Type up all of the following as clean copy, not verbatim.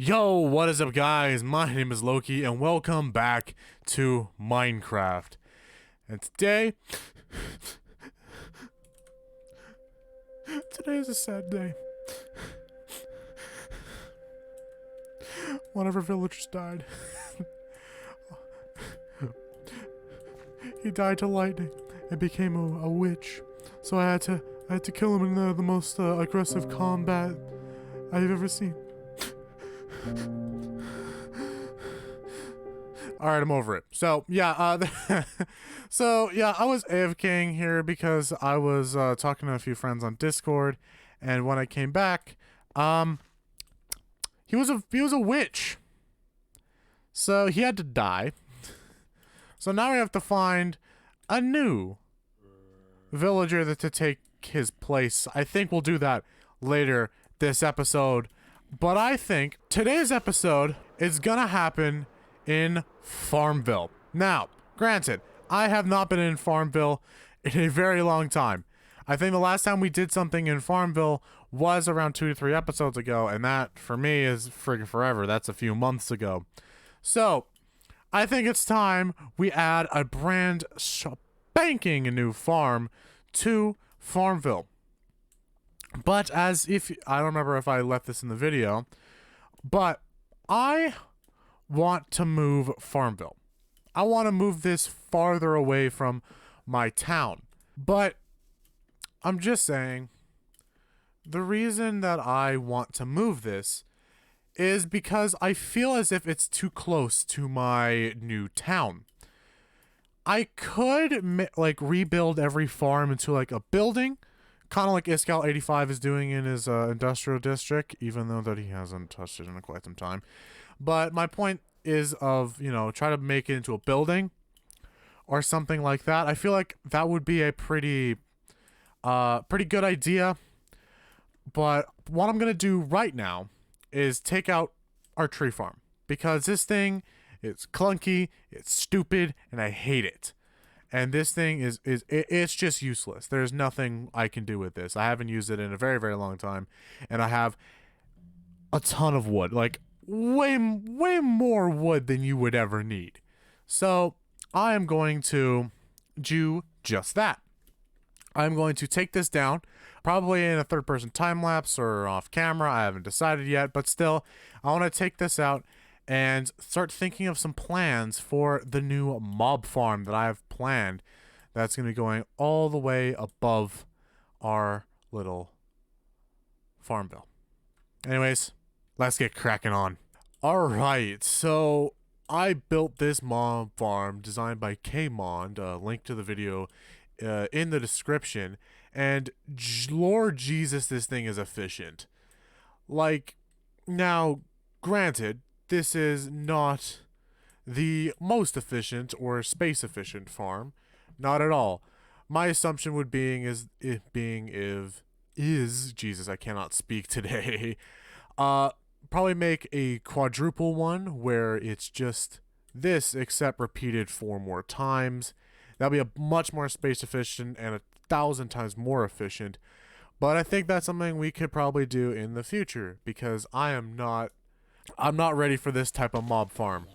Yo, what is up guys? My name is Loki and welcome back to Minecraft. And today is a sad day. One of our villagers died. He died to lightning and became a witch. So I had to kill him in the most aggressive combat I've ever seen. Alright, I'm over it. So, yeah, I was AFKing here because I was talking to a few friends on Discord, and when I came back, he was a witch. So he had to die. So now we have to find a new villager to take his place. I think we'll do that later this episode. But I think today's episode is gonna happen in Farmville. Now, granted, I have not been in Farmville in a very long time. I think the last time we did something in Farmville was around 2 to 3 episodes ago, and that, for me, is friggin' forever. That's a few months ago. So, I think it's time we add a brand spanking new farm to Farmville. But I don't remember if I left this in the video, but I want to move Farmville. I want to move this farther away from my town. But I'm just saying, the reason that I want to move this is because I feel as if it's too close to my new town. I could rebuild every farm into like a building, kind of like Iscal85 is doing in his industrial district, even though that he hasn't touched it in quite some time. But my point is try to make it into a building or something like that. I feel like that would be a pretty good idea. But what I'm going to do right now is take out our tree farm, because this thing is clunky, it's stupid, and I hate it. And this thing it's just useless. There's nothing I can do with this. I haven't used it in a very, very long time, and I have a ton of wood, like way more wood than you would ever need. So I am going to do just that. I'm going to take this down, probably in a third-person time-lapse or off camera. I haven't decided yet, but still, I want to take this out and start thinking of some plans for the new mob farm that I have planned. That's going to be going all the way above our little Farmville. Anyways, let's get cracking on. Alright, so I built this mob farm designed by Kmond, link to the video in the description, and Lord Jesus, this thing is efficient. Like, now, granted, this is not the most efficient or space efficient farm, not at all. My assumption would Jesus, I cannot speak today. Probably make a quadruple one where it's just this except repeated 4 more times. That'll be a much more space efficient and 1,000 times more efficient. But I think that's something we could probably do in the future, because I'm not ready for this type of mob farm.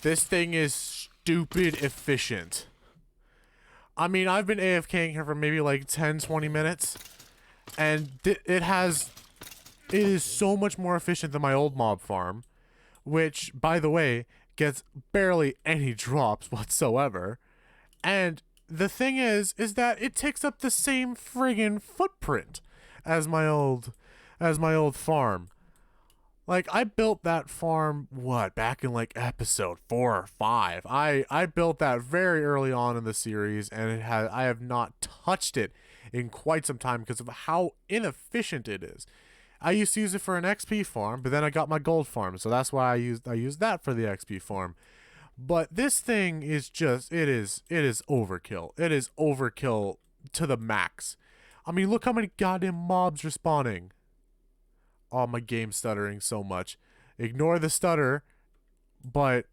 This thing is stupid efficient. I mean, I've been AFKing here for maybe like 10-20 minutes, and it is so much more efficient than my old mob farm, which, by the way, gets barely any drops whatsoever. And the thing is that it takes up the same friggin' footprint as my old farm. Like, I built that farm, back in like episode 4 or 5. I built that very early on in the series, and I have not touched it in quite some time because of how inefficient it is. I used to use it for an XP farm, but then I got my gold farm, so that's why I used that for the XP farm. But this thing is just, it is overkill. It is overkill to the max. I mean, look how many goddamn mobs are spawning. Oh, my game's stuttering so much. Ignore the stutter, but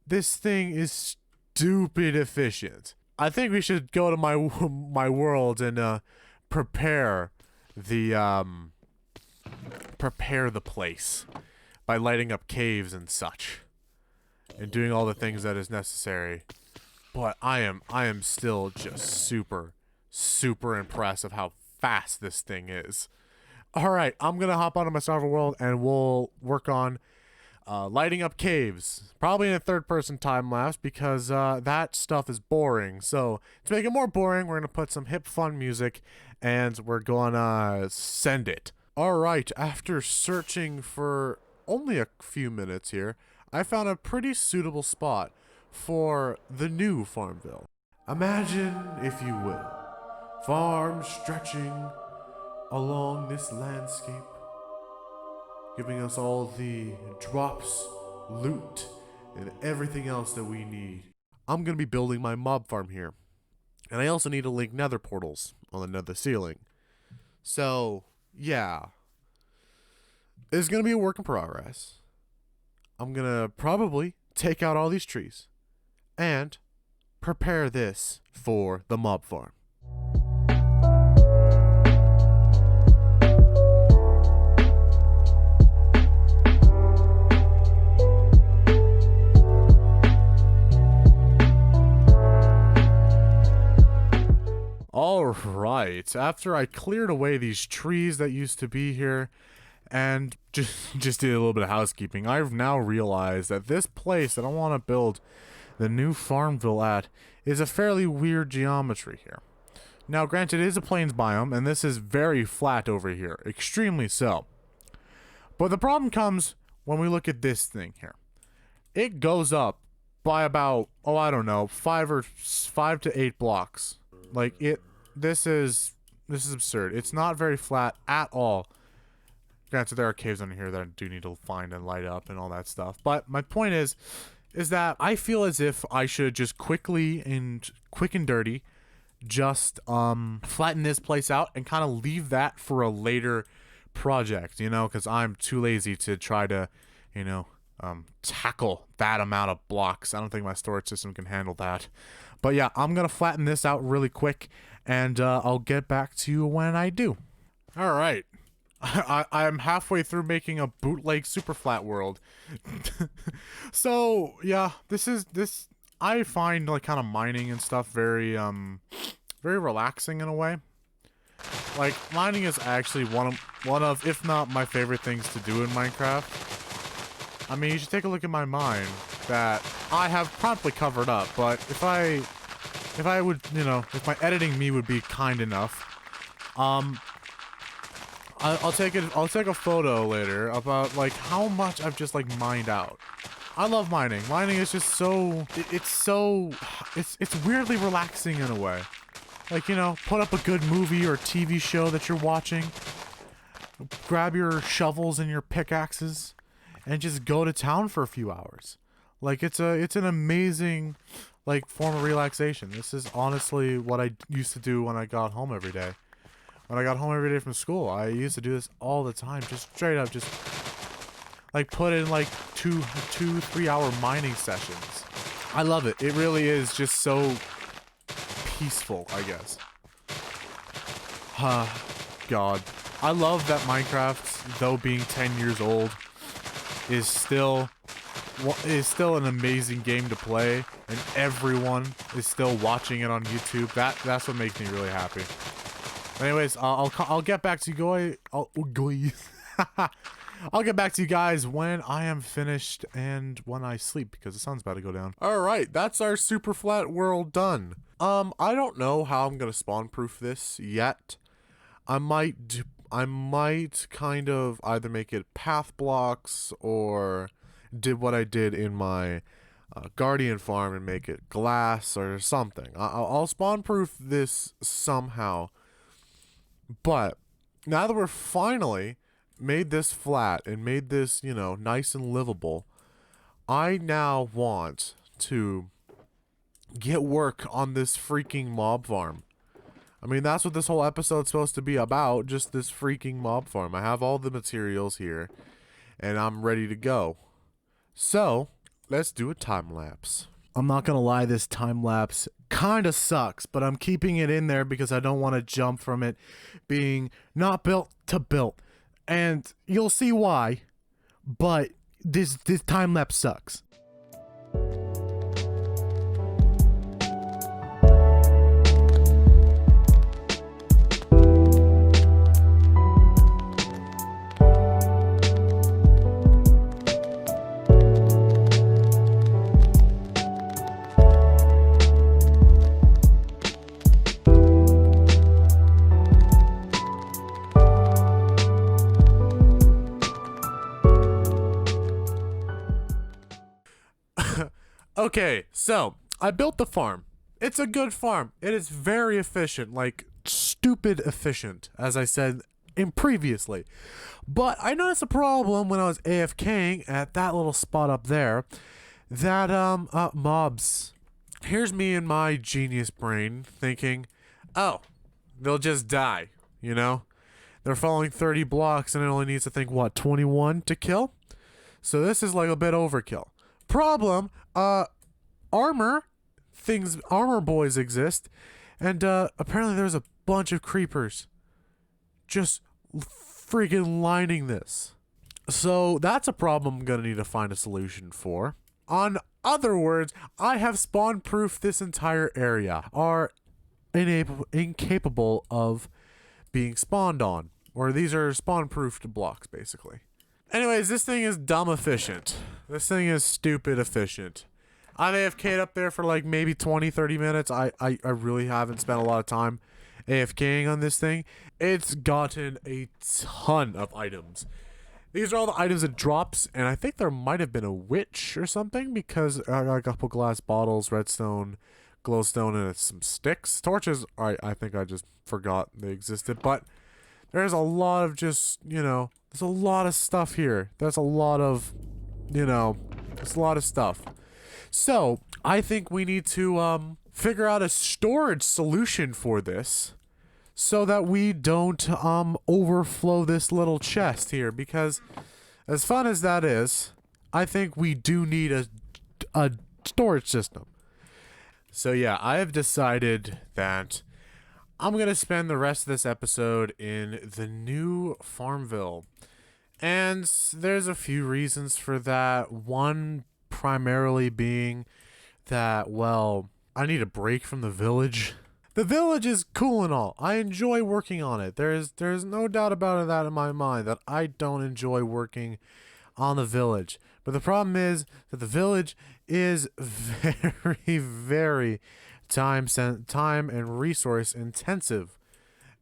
this thing is stupid efficient. I think we should go to my world and prepare the prepare the place by lighting up caves and such, and doing all the things that is necessary. But I am still just super impressed of how fast this thing is. All right, I'm gonna hop onto my server world and we'll work on lighting up caves, probably in a third-person time lapse because that stuff is boring. So to make it more boring, we're gonna put some hip, fun music, and we're gonna send it. All right, after searching for only a few minutes here, I found a pretty suitable spot for the new Farmville. Imagine, if you will, farms stretching along this landscape, giving us all the drops, loot, and everything else that we need. I'm going to be building my mob farm here. And I also need to link nether portals on the nether ceiling. So, yeah. It's going to be a work in progress. I'm going to probably take out all these trees and prepare this for the mob farm. Alright, after I cleared away these trees that used to be here and just did a little bit of housekeeping, I've now realized that this place that I want to build the new Farmville at is a fairly weird geometry here. Now granted, it is a plains biome and this is very flat over here, extremely so. But the problem comes when we look at this thing here. It goes up by about, oh I don't know, 5 to 8 blocks. Like this is absurd. It's not very flat at all. Granted, there are caves under here that I do need to find and light up and all that stuff. But my point is that I feel as if I should just quick and dirty, just flatten this place out and kind of leave that for a later project, you know, because I'm too lazy to try to, you know, tackle that amount of blocks. I don't think my storage system can handle that. But yeah, I'm gonna flatten this out really quick, and I'll get back to you when I do. All right, I'm halfway through making a bootleg super flat world. So yeah, this I find like kind of mining and stuff very relaxing in a way. Like mining is actually one of if not my favorite things to do in Minecraft. I mean, you should take a look at my mine that I have promptly covered up, but if I would, you know, if my editing me would be kind enough, I'll take a photo later about like how much I've just like mined out. I love mining. Mining is just so, it's weirdly relaxing in a way. Like, you know, put up a good movie or TV show that you're watching, grab your shovels and your pickaxes, and just go to town for a few hours. Like it's an amazing like form of relaxation. This is honestly what I used to do when I got home every day. When I got home every day from school, I used to do this all the time. Just straight up, just like put in like 3 hour mining sessions. I love it. It really is just so peaceful, I guess. God. I love that Minecraft, though being 10 years old, is still an amazing game to play, and everyone is still watching it on YouTube. That's what makes me really happy. Anyways, I'll get back to you I'll get back to you guys when I am finished and when I sleep because the sun's about to go down. All right, that's our super flat world done. I don't know how I'm gonna spawn proof this yet. I might kind of either make it path blocks or did what I did in my Guardian farm and make it glass or something. I'll spawn proof this somehow. But now that we're finally made this flat and made this, you know, nice and livable, I now want to get work on this freaking mob farm. I mean, that's what this whole episode's supposed to be about, just this freaking mob farm. I have all the materials here, and I'm ready to go. So, let's do a time lapse. I'm not gonna lie, this time lapse kinda sucks, but I'm keeping it in there because I don't want to jump from it being not built to built. And you'll see why, but this time lapse sucks. Okay, so I built the farm. It's a good farm. It is very efficient, like stupid efficient, as I said previously. But I noticed a problem when I was AFKing at that little spot up there. That mobs. Here's me in my genius brain thinking, oh, they'll just die. You know, they're following 30 blocks and it only needs to think what 21 to kill. So this is like a bit overkill. Problem, armor boys exist, and apparently there's a bunch of creepers just freaking lining this. So that's a problem I'm gonna need to find a solution for. On other words, I have spawn proofed this entire area, are incapable of being spawned on, or these are spawn proofed blocks basically. Anyways, this thing is dumb efficient. This thing is stupid efficient. I've AFK'd up there for like maybe 20-30 minutes. I really haven't spent a lot of time AFKing on this thing. It's gotten a ton of items. These are all the items it drops, and I think there might have been a witch or something because I got a couple glass bottles, redstone, glowstone, and some sticks. Torches, I think I just forgot they existed, but there's a lot of just, you know, there's a lot of stuff here. There's a lot of, you know, there's a lot of stuff. So, I think we need to figure out a storage solution for this so that we don't overflow this little chest here, because as fun as that is, I think we do need a storage system. So yeah, I have decided that I'm going to spend the rest of this episode in the new Farmville. And there's a few reasons for that. One primarily being that, well, I need a break from the village. The village is cool and all. I enjoy working on it. There's no doubt about that in my mind, that I don't enjoy working on the village. But the problem is that the village is very, very time and resource intensive.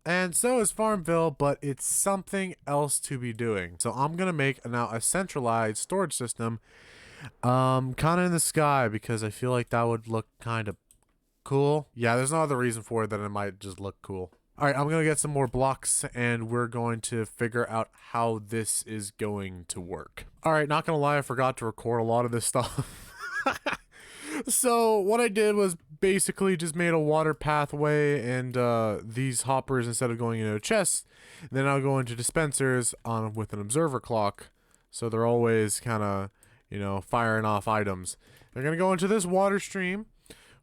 And so is Farmville, but it's something else to be doing. So I'm going to make now a centralized storage system kind of in the sky, because I feel like that would look kind of cool. Yeah, there's no other reason for it than it might just look cool. All right, I'm going to get some more blocks and we're going to figure out how this is going to work. All right, not going to lie, I forgot to record a lot of this stuff. So what I did was basically just made a water pathway, and these hoppers, instead of going into a chest, then I'll go into dispensers with an observer clock. So they're always kind of, you know, firing off items. They're going to go into this water stream,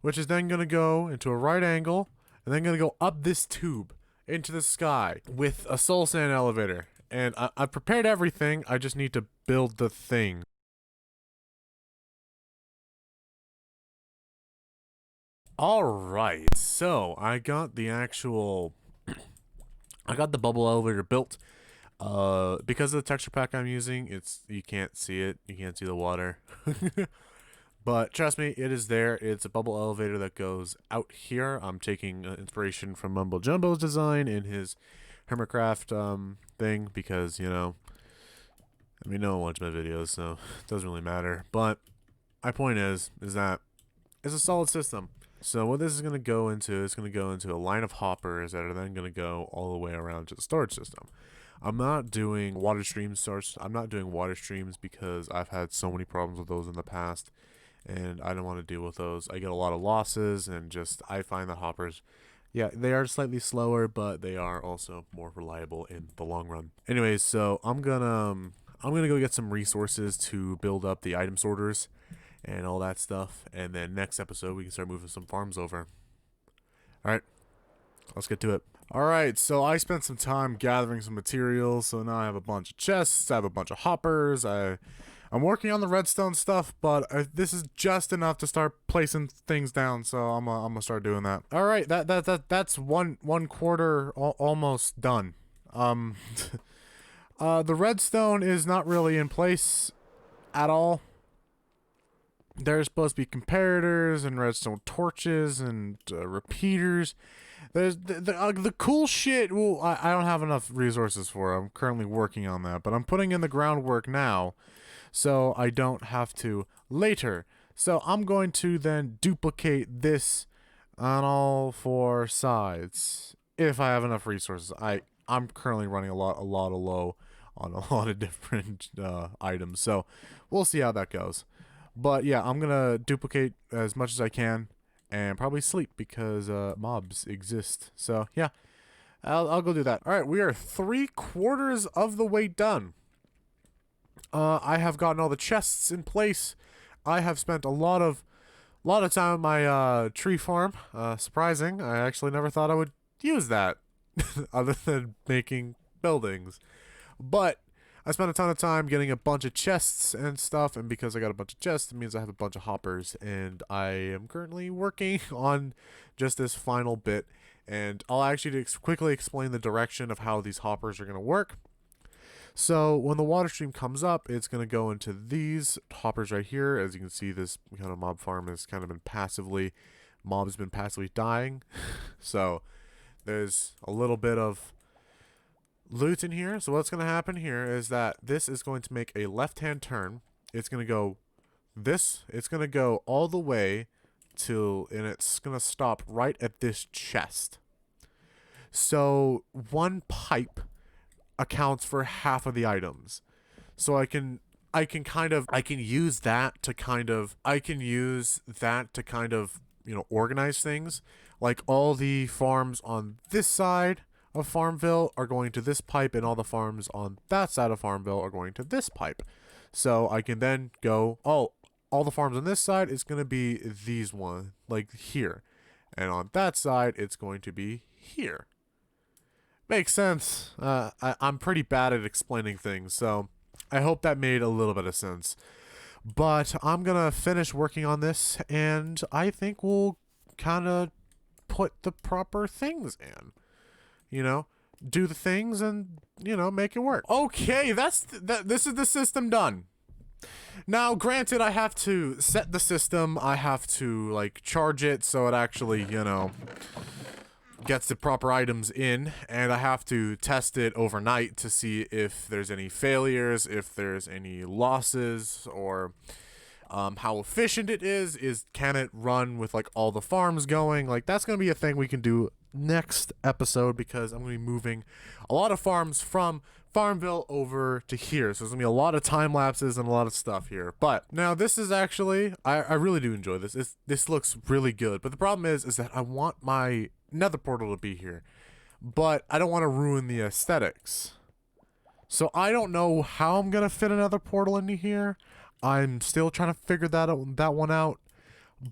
which is then going to go into a right angle, and then going to go up this tube into the sky with a soul sand elevator. And I've prepared everything. I just need to build the thing. Alright, so I got the actual... I got the bubble elevator built. Because of the texture pack I'm using, you can't see it. You can't see the water. But trust me, it is there. It's a bubble elevator that goes out here. I'm taking inspiration from Mumbo Jumbo's design in his Hermitcraft thing, because, you know, I mean, no one watches my videos, so it doesn't really matter. But my point is that it's a solid system. So what this is going to go into is going to go into a line of hoppers that are then going to go all the way around to the storage system. I'm not doing water streams because I've had so many problems with those in the past, and I don't want to deal with those. I get a lot of losses, and just I find that hoppers, yeah, they are slightly slower, but they are also more reliable in the long run. Anyways, so I'm gonna go get some resources to build up the item sorters and all that stuff, and then next episode we can start moving some farms over. Alright, let's get to it. Alright, so I spent some time gathering some materials, so now I have a bunch of chests, I have a bunch of hoppers, I'm working on the redstone stuff, but this is just enough to start placing things down, so I'm gonna start doing that. Alright, that's one quarter almost done. The redstone is not really in place at all. There's supposed to be comparators and redstone torches and repeaters. There's the cool shit. Well, I don't have enough resources for it. I'm currently working on that, but I'm putting in the groundwork now, so I don't have to later. So I'm going to then duplicate this on all four sides if I have enough resources. I'm currently running a lot of low on a lot of different items, so we'll see how that goes. But yeah, I'm gonna duplicate as much as I can. And probably sleep because mobs exist. So yeah, I'll go do that. All right, we are 3/4 of the way done. I have gotten all the chests in place. I have spent a lot of time on my tree farm. Surprising, I actually never thought I would use that, other than making buildings. But I spent a ton of time getting a bunch of chests and stuff, and because I got a bunch of chests, it means I have a bunch of hoppers, and I am currently working on just this final bit, and I'll actually quickly explain the direction of how these hoppers are going to work. So when the water stream comes up, it's going to go into these hoppers right here. As you can see, this kind of mob farm has kind of been mobs been passively dying. So there's a little bit of loot in here. So what's going to happen here is that this is going to make a left-hand turn. It's going to go it's going to go all the way and it's going to stop right at this chest. So one pipe accounts for half of the items. So I can use that to kind of organize things. Like all the farms on this side of Farmville are going to this pipe, and all the farms on that side of Farmville are going to this pipe. So I can then go, all the farms on this side is going to be these one, like here. And on that side, it's going to be here. Makes sense. I'm pretty bad at explaining things, so I hope that made a little bit of sense. But I'm going to finish working on this, and I think we'll kind of put the proper things in. Do the things and, make it work. Okay, this is the system done. Now, granted, I have to set the system. I have to, charge it so it actually, gets the proper items in. And I have to test it overnight to see if there's any failures, if there's any losses, or how efficient it is. Can it run with, all the farms going? That's going to be a thing we can do next episode, because I'm going to be moving a lot of farms from Farmville over to here, so there's going to be a lot of time lapses and a lot of stuff here. But now this is actually, I really do enjoy this. This looks really good, but the problem is that I want my nether portal to be here, but I don't want to ruin the aesthetics. So I don't know how I'm going to fit another portal into here. I'm still trying to figure that one out.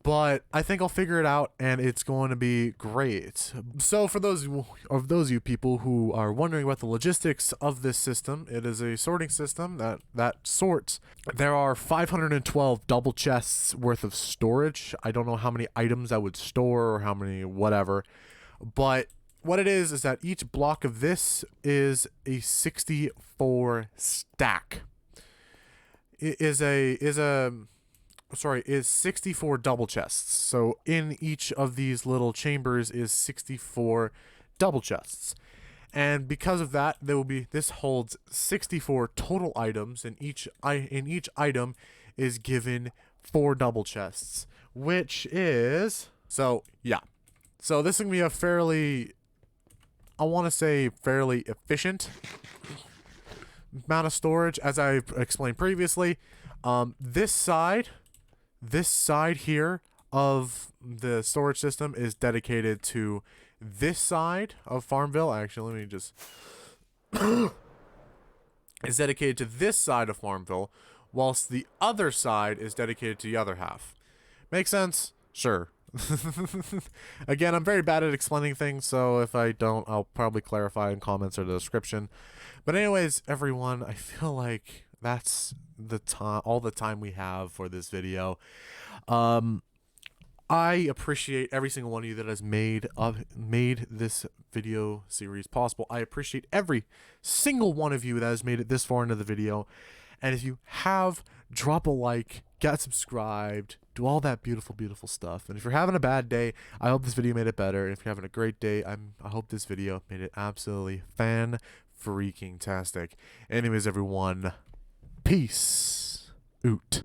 But I think I'll figure it out, and it's going to be great. So for those of you people who are wondering about the logistics of this system, it is a sorting system that sorts. There are 512 double chests worth of storage. I don't know how many items I would store or how many whatever. But what it is that each block of this is a 64 stack. Is 64 double chests. So in each of these little chambers is 64 double chests. And because of that, this holds 64 total items, and each item is given 4 double chests, which is, so yeah. So this is going to be a fairly efficient amount of storage, as I explained previously. This side here of the storage system is dedicated to this side of Farmville. Actually, let me just is dedicated to this side of Farmville, whilst the other side is dedicated to the other half. Make sense? Sure. Again, I'm very bad at explaining things, so if I don't, I'll probably clarify in comments or the description. But anyways, everyone, I feel like that's the time, all the time we have for this video. I appreciate every single one of you that has made this video series possible. I appreciate every single one of you that has made it this far into the video. And if you have, drop a like, get subscribed, do all that beautiful, beautiful stuff. And if you're having a bad day, I hope this video made it better. And if you're having a great day, I hope this video made it absolutely fan-freaking-tastic. Anyways, everyone, peace out.